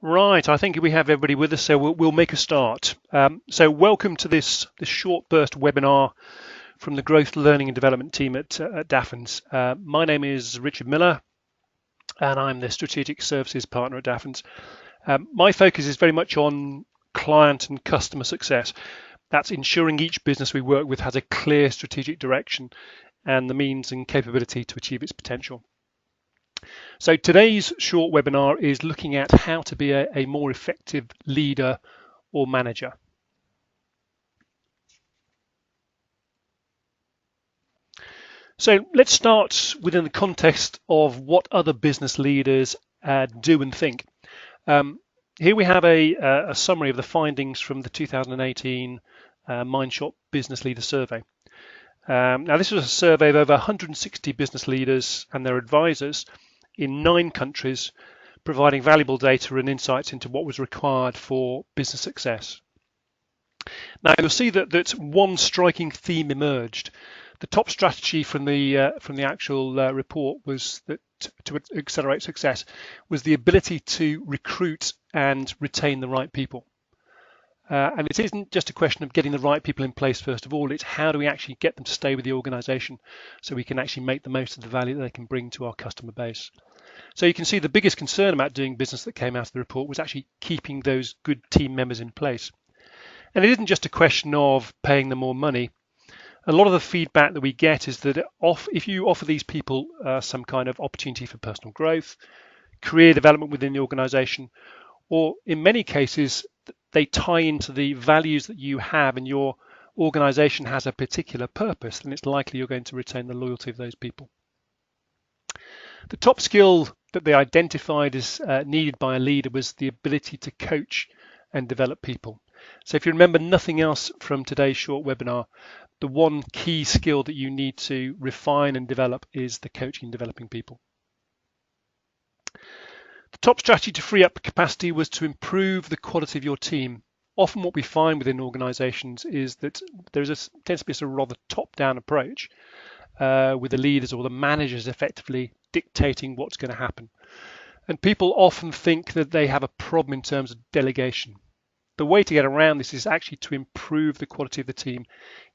Right, I think we have everybody with us, so we'll make a start. So welcome to this short burst webinar from the Growth Learning and Development team at Daffins. My name is Richard Miller, and I'm the Strategic Services Partner at Daffins. My focus is very much on client and customer success. That's ensuring each business we work with has a clear strategic direction and the means and capability to achieve its potential. So today's short webinar is looking at how to be a more effective leader or manager. So let's start within the context of what other business leaders do and think. Here we have a summary of the findings from the 2018 Mindshop Business Leader Survey. Now this was a survey of over 160 business leaders and their advisors in 9 countries, providing valuable data and insights into what was required for business success. Now you'll see that one striking theme emerged. The top strategy from the actual report was that to accelerate success was the ability to recruit and retain the right people. And it isn't just a question of getting the right people in place first of all, it's how do we actually get them to stay with the organization so we can actually make the most of the value that they can bring to our customer base. So you can see the biggest concern about doing business that came out of the report was actually keeping those good team members in place. And it isn't just a question of paying them more money. A lot of the feedback that we get is that if you offer these people some kind of opportunity for personal growth, career development within the organization, or in many cases, they tie into the values that you have and your organization has a particular purpose, then it's likely you're going to retain the loyalty of those people. The top skill that they identified as needed by a leader was the ability to coach and develop people. So if you remember nothing else from today's short webinar, the one key skill that you need to refine and develop is the coaching and developing people. The top strategy to free up capacity was to improve the quality of your team. Often what we find within organizations is that tends to be a sort of rather top-down approach with the leaders or the managers effectively dictating what's going to happen. And people often think that they have a problem in terms of delegation. The way to get around this is actually to improve the quality of the team,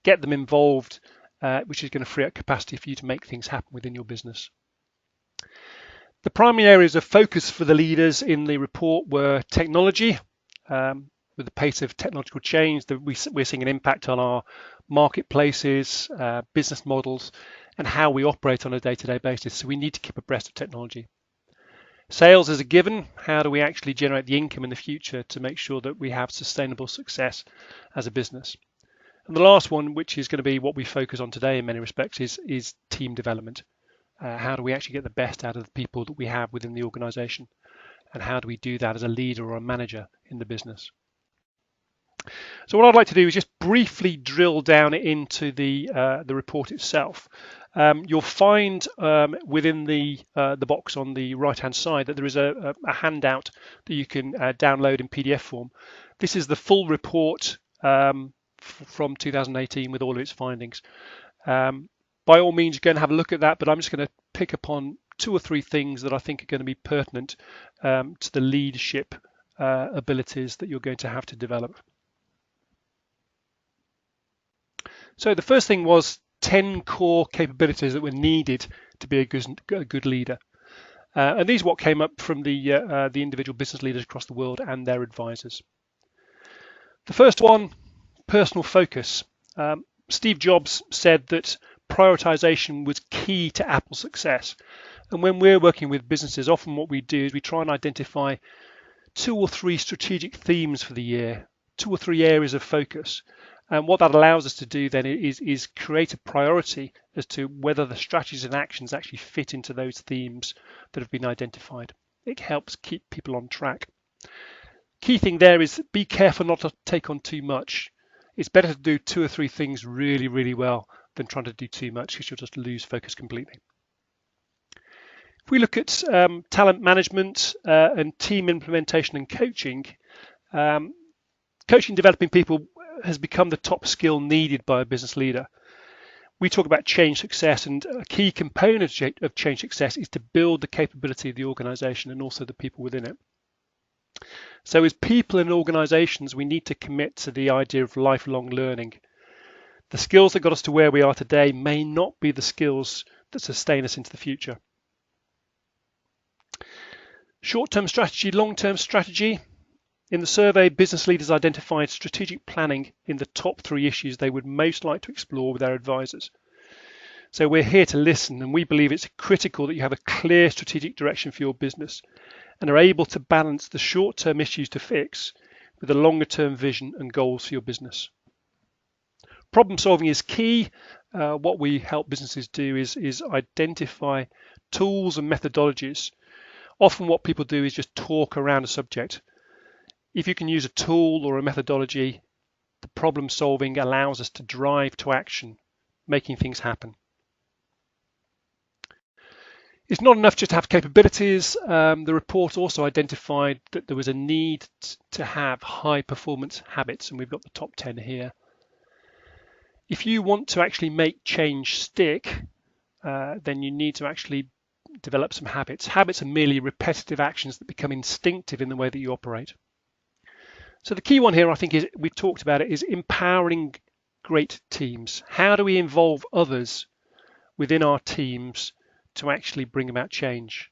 get them involved, which is going to free up capacity for you to make things happen within your business. The primary areas of focus for the leaders in the report were technology. With the pace of technological change, we're seeing an impact on our marketplaces, business models, and how we operate on a day-to-day basis. So we need to keep abreast of technology. Sales is a given. How do we actually generate the income in the future to make sure that we have sustainable success as a business? And the last one, which is going to be what we focus on today in many respects, is team development. How do we actually get the best out of the people that we have within the organization? And how do we do that as a leader or a manager in the business? So what I'd like to do is just briefly drill down into the report itself. You'll find within the box on the right-hand side that there is a handout that you can download in PDF form. This is the full report from 2018 with all of its findings. By all means, go and have a look at that, but I'm just going to pick upon 2 or 3 things that I think are going to be pertinent to the leadership abilities that you're going to have to develop. So the first thing was 10 core capabilities that were needed to be a good leader. And these are what came up from the individual business leaders across the world and their advisors. The first one, personal focus. Steve Jobs said that prioritization was key to Apple's success. And when we're working with businesses, often what we do is we try and identify 2 or 3 strategic themes for the year, 2 or 3 areas of focus. And what that allows us to do then is create a priority as to whether the strategies and actions actually fit into those themes that have been identified. It helps keep people on track. Key thing there is be careful not to take on too much. It's better to do 2 or 3 things really, really well than trying to do too much because you'll just lose focus completely. If we look at talent management and team implementation and coaching, coaching developing people has become the top skill needed by a business leader. We talk about change success, and a key component of change success is to build the capability of the organization and also the people within it. So as people and organisations, we need to commit to the idea of lifelong learning. The skills that got us to where we are today may not be the skills that sustain us into the future. Short-term strategy, long-term strategy. In the survey, business leaders identified strategic planning in the top 3 issues they would most like to explore with their advisors. So we're here to listen, and we believe it's critical that you have a clear strategic direction for your business and are able to balance the short-term issues to fix with a longer-term vision and goals for your business. Problem solving is key. What we help businesses do is identify tools and methodologies. Often what people do is just talk around a subject. If you can use a tool or a methodology, the problem solving allows us to drive to action, making things happen. It's not enough just to have capabilities. The report also identified that there was a need to have high performance habits, and we've got the top 10 here. If you want to actually make change stick, then you need to actually develop some habits. Habits are merely repetitive actions that become instinctive in the way that you operate. So the key one here, I think, is we've talked about it, is empowering great teams. How do we involve others within our teams to actually bring about change?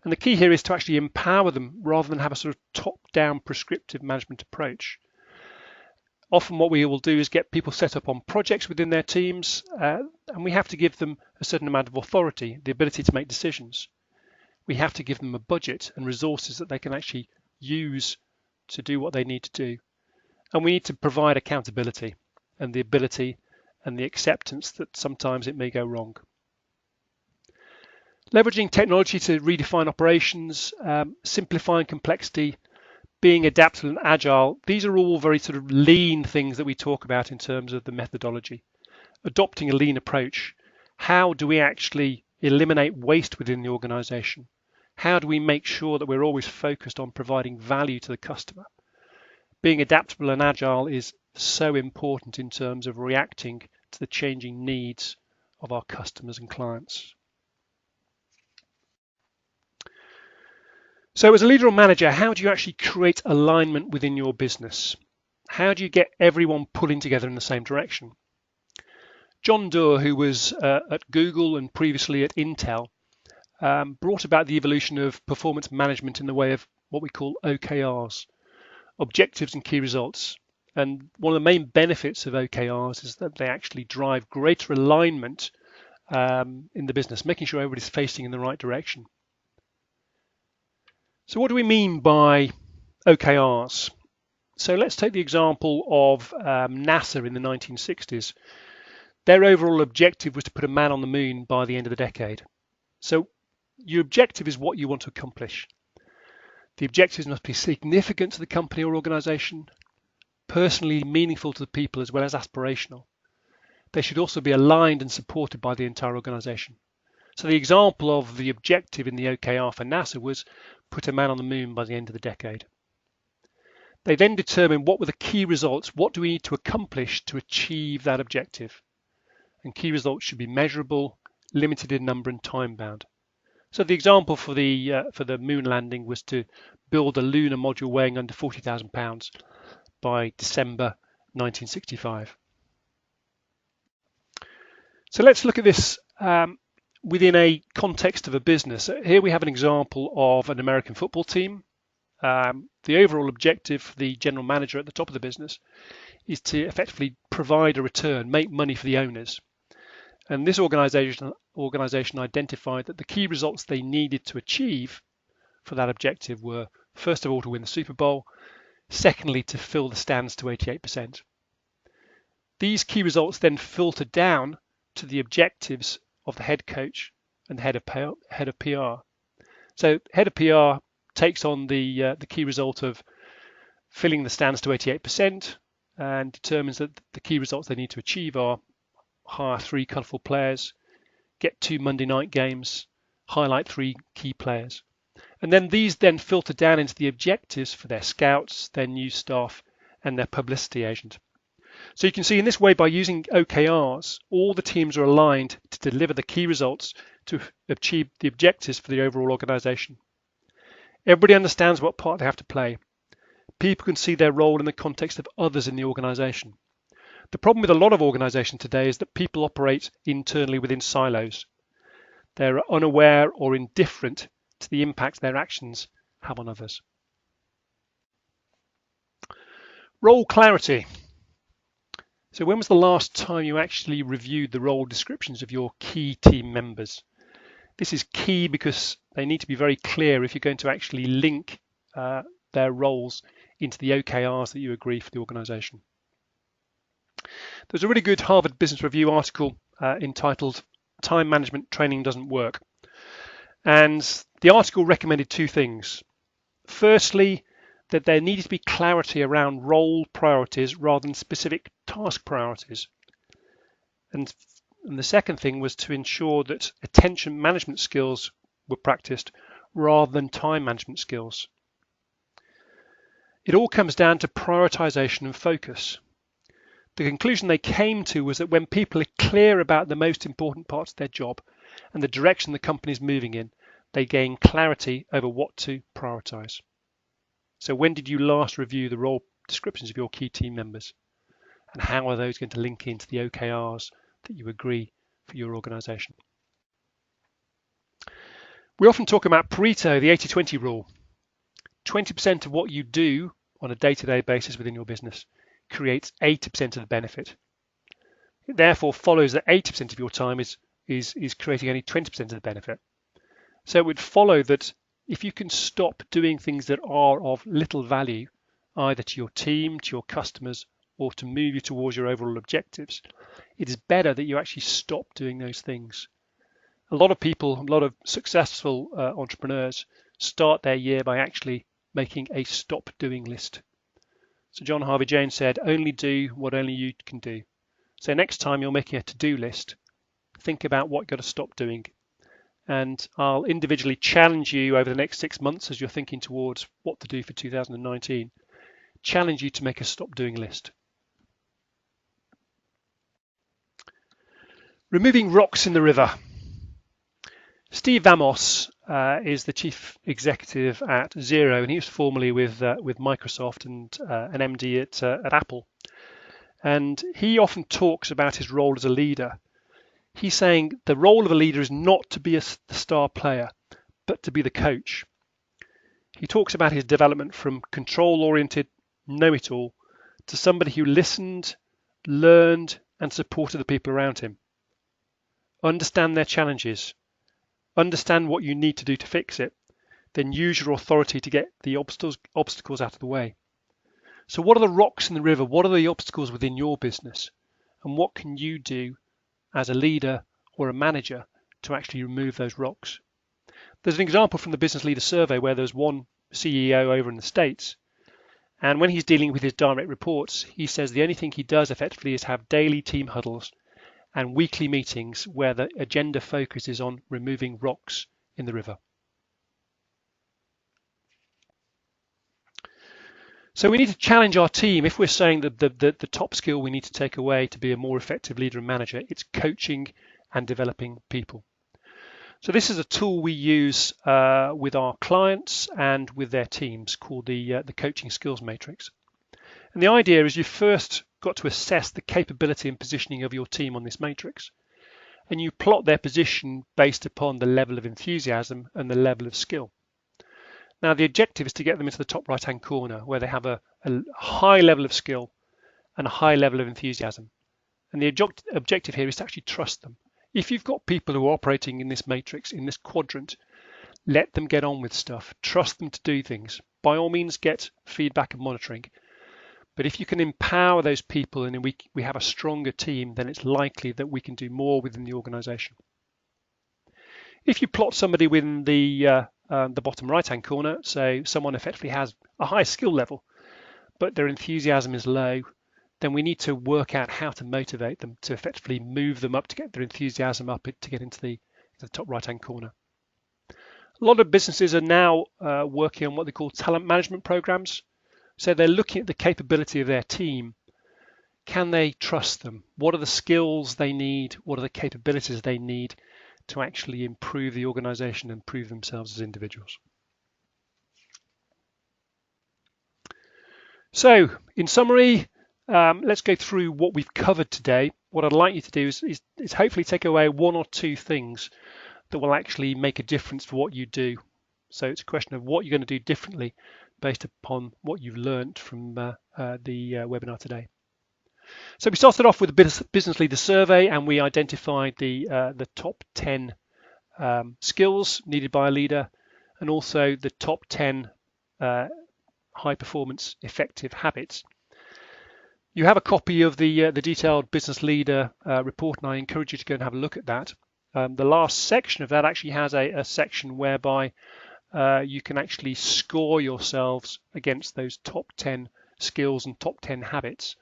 And the key here is to actually empower them rather than have a sort of top-down prescriptive management approach. Often what we will do is get people set up on projects within their teams, and we have to give them a certain amount of authority, the ability to make decisions. We have to give them a budget and resources that they can actually use to do what they need to do. And we need to provide accountability and the ability and the acceptance that sometimes it may go wrong. Leveraging technology to redefine operations, simplifying complexity, being adaptable and agile, these are all very sort of lean things that we talk about in terms of the methodology. Adopting a lean approach. How do we actually eliminate waste within the organization? How do we make sure that we're always focused on providing value to the customer? Being adaptable and agile is so important in terms of reacting to the changing needs of our customers and clients. So as a leader or manager, how do you actually create alignment within your business? How do you get everyone pulling together in the same direction? John Doerr, who was at Google and previously at Intel, brought about the evolution of performance management in the way of what we call OKRs, objectives and key results. And one of the main benefits of OKRs is that they actually drive greater alignment in the business, making sure everybody's facing in the right direction. So what do we mean by OKRs? So let's take the example of NASA in the 1960s. Their overall objective was to put a man on the moon by the end of the decade. So your objective is what you want to accomplish. The objectives must be significant to the company or organization, personally meaningful to the people as well as aspirational. They should also be aligned and supported by the entire organization. So the example of the objective in the OKR for NASA was put a man on the moon by the end of the decade. They then determined what were the key results, what do we need to accomplish to achieve that objective? And key results should be measurable, limited in number and time-bound. So the example for the moon landing was to build a lunar module weighing under 40,000 pounds by December 1965. So let's look at this within a context of a business. Here we have an example of an American football team. The overall objective for the general manager at the top of the business is to effectively provide a return, make money for the owners. And this organization identified that the key results they needed to achieve for that objective were, first of all, to win the Super Bowl, secondly, to fill the stands to 88%. These key results then filtered down to the objectives of the head coach and the head of PR. So head of PR takes on the key result of filling the stands to 88% and determines that the key results they need to achieve are hire 3 colourful players, get 2 Monday night games, highlight 3 key players. And then these then filter down into the objectives for their scouts, their news staff, and their publicity agent. So you can see in this way, by using OKRs, all the teams are aligned to deliver the key results to achieve the objectives for the overall organization. Everybody understands what part they have to play. People can see their role in the context of others in the organization. The problem with a lot of organizations today is that people operate internally within silos. They're unaware or indifferent to the impact their actions have on others. Role clarity. So when was the last time you actually reviewed the role descriptions of your key team members? This is key because they need to be very clear if you're going to actually link their roles into the OKRs that you agree for the organization. There's a really good Harvard Business Review article entitled Time Management Training Doesn't Work. And the article recommended two things. Firstly, that there needed to be clarity around role priorities rather than specific task priorities. And the second thing was to ensure that attention management skills were practiced rather than time management skills. It all comes down to prioritization and focus. The conclusion they came to was that when people are clear about the most important parts of their job and the direction the company is moving in, they gain clarity over what to prioritize. So when did you last review the role descriptions of your key team members? And how are those going to link into the OKRs that you agree for your organization? We often talk about Pareto, the 80-20 rule. 20% of what you do on a day-to-day basis within your business creates 80% of the benefit. It therefore follows that 80% of your time is creating only 20% of the benefit. So it would follow that if you can stop doing things that are of little value, either to your team, to your customers, or to move you towards your overall objectives, it is better that you actually stop doing those things. A lot of people, a lot of successful entrepreneurs start their year by actually making a stop doing list. So John Harvey James said, only do what only you can do. So next time you're making a to-do list, think about what you've got to stop doing. And I'll individually challenge you over the next 6 months as you're thinking towards what to do for 2019, challenge you to make a stop doing list. Removing rocks in the river. Steve Vamos is the chief executive at Xero, and he was formerly with Microsoft and an MD at Apple. And he often talks about his role as a leader. He's saying the role of a leader is not to be the star player, but to be the coach. He talks about his development from control-oriented know-it-all to somebody who listened, learned, and supported the people around him. Understand their challenges. Understand what you need to do to fix it. Then use your authority to get the obstacles out of the way. So what are the rocks in the river? What are the obstacles within your business? And what can you do as a leader or a manager to actually remove those rocks? There's an example from the Business Leader Survey where there's one CEO over in the States, and when he's dealing with his direct reports, he says the only thing he does effectively is have daily team huddles and weekly meetings where the agenda focus is on removing rocks in the river. So we need to challenge our team. If we're saying that the top skill we need to take away to be a more effective leader and manager, it's coaching and developing people. So this is a tool we use with our clients and with their teams called the Coaching Skills Matrix. And the idea is you've first got to assess the capability and positioning of your team on this matrix. And you plot their position based upon the level of enthusiasm and the level of skill. Now, the objective is to get them into the top right-hand corner where they have a high level of skill and a high level of enthusiasm. And the objective here is to actually trust them. If you've got people who are operating in this matrix, in this quadrant, let them get on with stuff. Trust them to do things. By all means, get feedback and monitoring. But if you can empower those people and we have a stronger team, then it's likely that we can do more within the organization. If you plot somebody within the bottom right-hand corner, so someone effectively has a high skill level, but their enthusiasm is low, then we need to work out how to motivate them to effectively move them up to get their enthusiasm up to get into the top right-hand corner. A lot of businesses are now working on what they call talent management programs. So they're looking at the capability of their team. Can they trust them? What are the skills they need? What are the capabilities they need to actually improve the organization and improve themselves as individuals? So in summary, let's go through what we've covered today. What I'd like you to do is hopefully take away one or two things that will actually make a difference for what you do. So it's a question of what you're going to do differently based upon what you've learned from the webinar today. So we started off with a business leader survey, and we identified the top 10 skills needed by a leader, and also the top 10 high performance effective habits. You have a copy of the detailed business leader report, and I encourage you to go and have a look at that. The last section of that actually has a section whereby you can actually score yourselves against those top 10 skills and top 10 habits.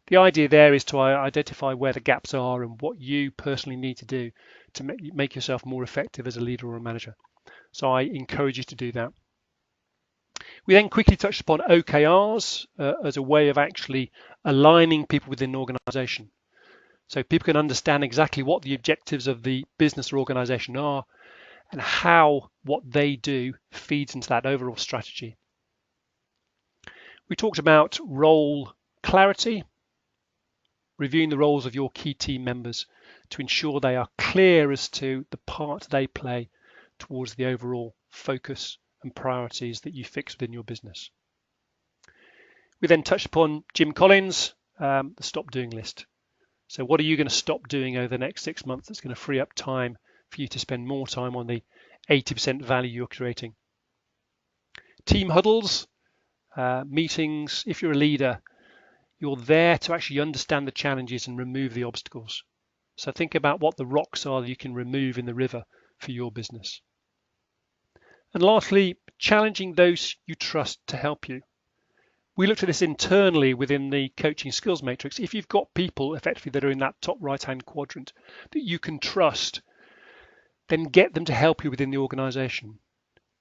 The idea there is to identify where the gaps are and what you personally need to do to make yourself more effective as a leader or a manager. So I encourage you to do that. We then quickly touched upon OKRs as a way of actually aligning people within an organization. So people can understand exactly what the objectives of the business or organization are and how what they do feeds into that overall strategy. We talked about role clarity, reviewing the roles of your key team members to ensure they are clear as to the part they play towards the overall focus and priorities that you fix within your business. We then touched upon Jim Collins, the stop doing list. So what are you going to stop doing over the next 6 months that's going to free up time for you to spend more time on the 80% value you're creating? Team huddles, meetings. If you're a leader, you're there to actually understand the challenges and remove the obstacles. So think about what the rocks are that you can remove in the river for your business. And lastly, challenging those you trust to help you. We looked at this internally within the coaching skills matrix. If you've got people effectively that are in that top right-hand quadrant that you can trust, then get them to help you within the organization.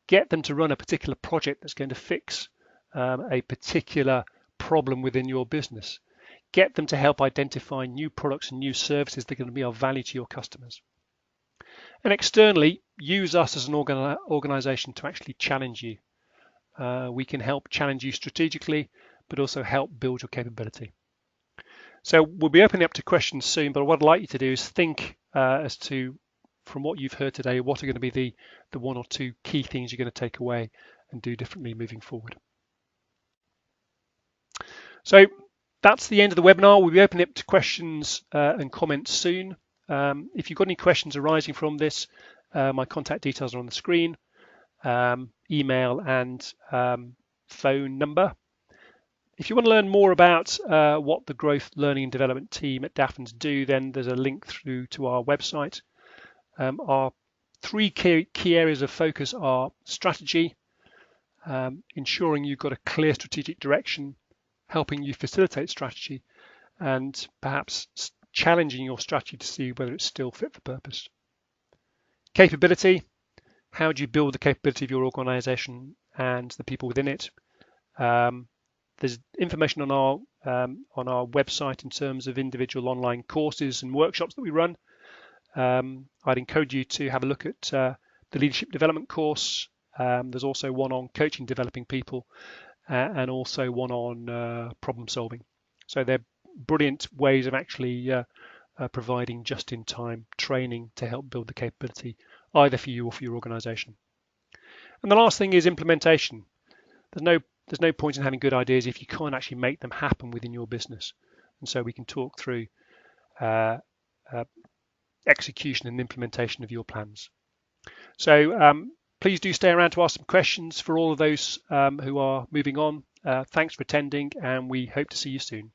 Get them to run a particular project that's going to fix a particular problem within your business. Get them to help identify new products and new services that are going to be of value to your customers. And externally, use us as an organization to actually challenge you. We can help challenge you strategically, but also help build your capability. So we'll be opening up to questions soon, but what I'd like you to do is think as to, from what you've heard today, what are going to be the one or two key things you're going to take away and do differently moving forward. So that's the end of the webinar. We'll be opening up to questions and comments soon. If you've got any questions arising from this, my contact details are on the screen, email and phone number. If you want to learn more about what the growth, learning and development team at Daffins do, then there's a link through to our website. Our three key areas of focus are strategy, ensuring you've got a clear strategic direction, helping you facilitate strategy, and perhaps challenging your strategy to see whether it's still fit for purpose. Capability, how do you build the capability of your organization and the people within it? There's information on our website in terms of individual online courses and workshops that we run. I'd encourage you to have a look at the leadership development course. There's also one on coaching, developing people, and also one on problem solving. So they're brilliant ways of actually providing just-in-time training to help build the capability either for you or for your organization. And the last thing is implementation. There's no point in having good ideas if you can't actually make them happen within your business. And so we can talk through execution and implementation of your plans. So please do stay around to ask some questions for all of those who are moving on. Thanks for attending, and we hope to see you soon.